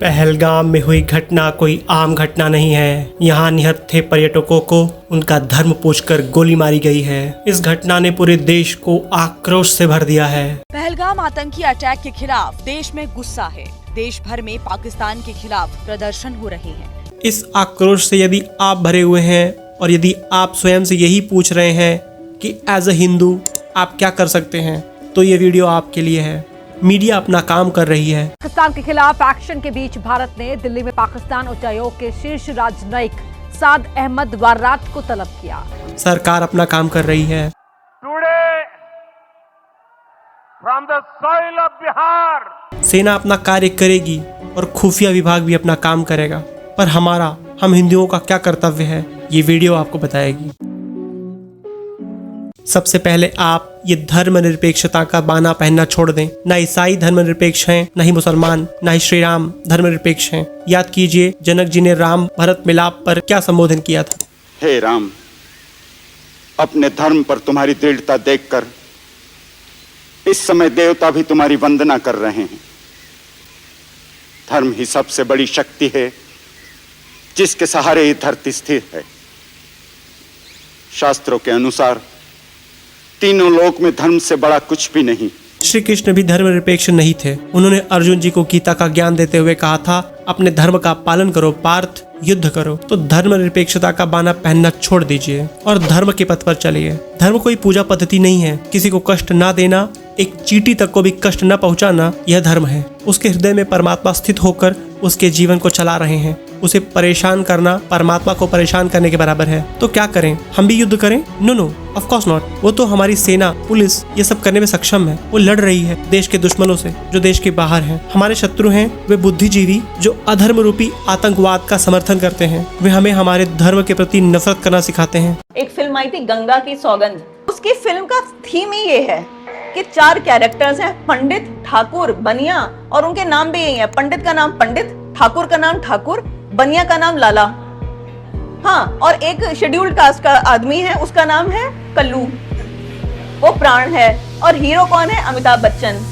पहलगाम में हुई घटना कोई आम घटना नहीं है। यहाँ निहत थे पर्यटकों को उनका धर्म पूछकर गोली मारी गई है। इस घटना ने पूरे देश को आक्रोश से भर दिया है। पहलगाम आतंकी अटैक के खिलाफ देश में गुस्सा है। देश भर में पाकिस्तान के खिलाफ प्रदर्शन हो रहे हैं। इस आक्रोश से यदि आप भरे हुए हैं और यदि आप स्वयं से यही पूछ रहे हैं कि एज अ हिंदू आप क्या कर सकते हैं, तो ये वीडियो आपके लिए है। मीडिया अपना काम कर रही है। पाकिस्तान के खिलाफ एक्शन के बीच भारत ने दिल्ली में पाकिस्तान उच्चायोग के शीर्ष राजनयिक साद अहमद वार्रात को तलब किया। सरकार अपना काम कर रही है। From the soil of Bihar. सेना अपना कार्य करेगी और खुफिया विभाग भी अपना काम करेगा, पर हम हिंदुओं का क्या कर्तव्य है, ये वीडियो आपको बताएगी। सबसे पहले आप ये धर्मनिरपेक्षता का बाना पहनना छोड़ दें। ना ईसाई धर्मनिरपेक्ष हैं, ना ही मुसलमान, ना ही श्री राम धर्मनिरपेक्ष हैं। याद कीजिए जनक जी ने राम भरत मिलाप पर क्या संबोधन किया था। हे राम, अपने धर्म पर तुम्हारी दृढ़ता देखकर इस समय देवता भी तुम्हारी वंदना कर रहे हैं। धर्म ही सबसे बड़ी शक्ति है जिसके सहारे ही धरती स्थिर है। शास्त्रों के अनुसार तीनों लोक में धर्म से बड़ा कुछ भी नहीं। श्री कृष्ण भी धर्मनिरपेक्ष नहीं थे। उन्होंने अर्जुन जी को गीता का ज्ञान देते हुए कहा था, अपने धर्म का पालन करो पार्थ, युद्ध करो। तो धर्मनिरपेक्षता का बाना पहनना छोड़ दीजिए और धर्म के पथ पर चलिए। धर्म कोई पूजा पद्धति नहीं है। किसी को कष्ट ना देना, एक चींटी तक को भी कष्ट न पहुंचाना, यह धर्म है। उसके हृदय में परमात्मा स्थित होकर उसके जीवन को चला रहे हैं। उसे परेशान करना परमात्मा को परेशान करने के बराबर है। तो क्या करें, हम भी युद्ध करें? No, of course not. वो तो हमारी सेना, पुलिस ये सब करने में सक्षम है। वो लड़ रही है देश के दुश्मनों से जो देश के बाहर हैं। हमारे शत्रु हैं वे बुद्धिजीवी जो अधर्म रूपी आतंकवाद का समर्थन करते हैं। वे हमें हमारे धर्म के प्रति नफरत करना सिखाते हैं। एक फिल्म आई थी गंगा की सौगंध। उसकी फिल्म का थीम ही ये है कि 4 कैरेक्टर्स हैं, पंडित, ठाकुर, बनिया, और उनके नाम भी यही है। पंडित का नाम पंडित, ठाकुर का नाम ठाकुर, बनिया का नाम लाला। हाँ, और एक शेड्यूल्ड कास्ट का आदमी है, उसका नाम है कल्लू, वो प्राण है। और हीरो कौन है? अमिताभ बच्चन।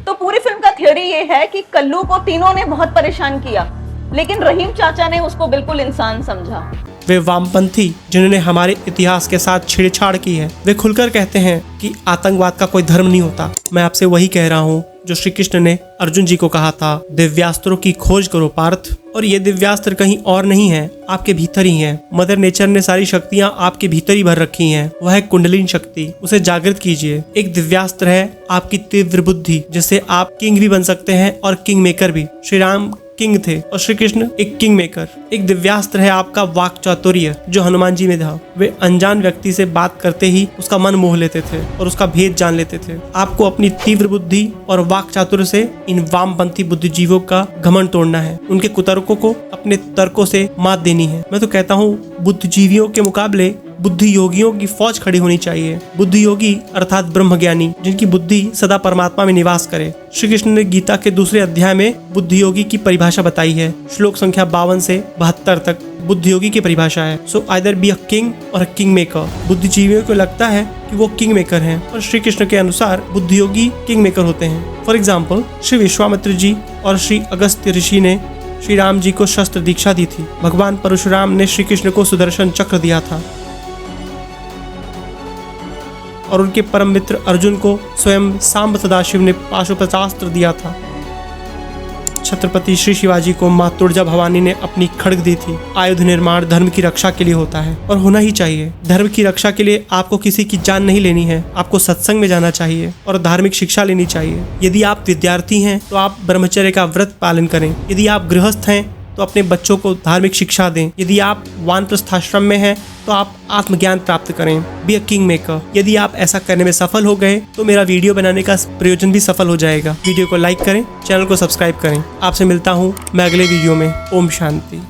तो पूरी फिल्म का थ्योरी ये है कि कल्लू को तीनों ने बहुत परेशान किया, लेकिन रहीम चाचा ने उसको बिल्कुल इंसान समझा। वे वामपंथी जिन्होंने हमारे इतिहास के साथ छेड़छाड़ की है, वे खुलकर कहते हैं कि आतंकवाद का कोई धर्म नहीं होता। मैं आपसे वही कह रहा हूँ जो श्री कृष्ण ने अर्जुन जी को कहा था, दिव्यास्त्रों की खोज करो पार्थ। और ये दिव्यास्त्र कहीं और नहीं है, आपके भीतर ही है। मदर नेचर ने सारी शक्तियाँ आपके भीतर ही भर रखी हैं। वह है कुंडलिनी शक्ति, उसे जागृत कीजिए। एक दिव्यास्त्र है आपकी तीव्र बुद्धि, जिससे आप किंग भी बन सकते हैं और किंग मेकर भी। श्री राम किंग थे और श्री कृष्ण एक किंग मेकर। एक दिव्यास्त्र है आपका वाक चातुर्य जो हनुमान जी में था। वे अनजान व्यक्ति से बात करते ही उसका मन मोह लेते थे और उसका भेद जान लेते थे। आपको अपनी तीव्र बुद्धि और वाक चातुर्य से इन वामपंथी बुद्धिजीवों का घमंड तोड़ना है। उनके कुतर्कों को अपने तर्कों से मात देनी है। मैं तो कहता हूँ बुद्धिजीवियों के मुकाबले बुद्धि योगियों की फौज खड़ी होनी चाहिए। बुद्धि योगी अर्थात ब्रह्मज्ञानी, जिनकी बुद्धि सदा परमात्मा में निवास करे। श्री कृष्ण ने गीता के 2 अध्याय में बुद्धि योगी की परिभाषा बताई है। श्लोक संख्या 52 से 72 तक बुद्धि योगी की परिभाषा है। So either be a king और अ किंग मेकर। बुद्धिजीवियों को लगता है कि वो किंग मेकर हैं और श्री कृष्ण के अनुसार बुद्धि योगी किंग मेकर होते हैं। फॉर एग्जाम्पल, श्री विश्वामित्र जी और श्री अगस्त्य ऋषि ने श्री राम जी को शस्त्र दीक्षा दी थी। भगवान परशुराम ने श्री कृष्ण को सुदर्शन चक्र दिया था और उनके परम मित्र अर्जुन को स्वयं सांब सदाशिव ने पाशुपतास्त्र दिया था। छत्रपति श्री शिवाजी को माँ तुळजा भवानी ने अपनी खड्ग दी थी। आयुध निर्माण धर्म की रक्षा के लिए होता है और होना ही चाहिए। धर्म की रक्षा के लिए आपको किसी की जान नहीं लेनी है, आपको सत्संग में जाना चाहिए और धार्मिक शिक्षा लेनी चाहिए। यदि आप विद्यार्थी हैं तो आप ब्रह्मचर्य का व्रत पालन करें। यदि आप गृहस्थ हैं तो अपने बच्चों को धार्मिक शिक्षा दें। यदि आप वानप्रस्थाश्रम में हैं तो आप आत्मज्ञान प्राप्त करें। Be a king maker. यदि आप ऐसा करने में सफल हो गए तो मेरा वीडियो बनाने का प्रयोजन भी सफल हो जाएगा। वीडियो को लाइक करें, चैनल को सब्सक्राइब करें। आपसे मिलता हूँ मैं अगले वीडियो में। ओम शांति।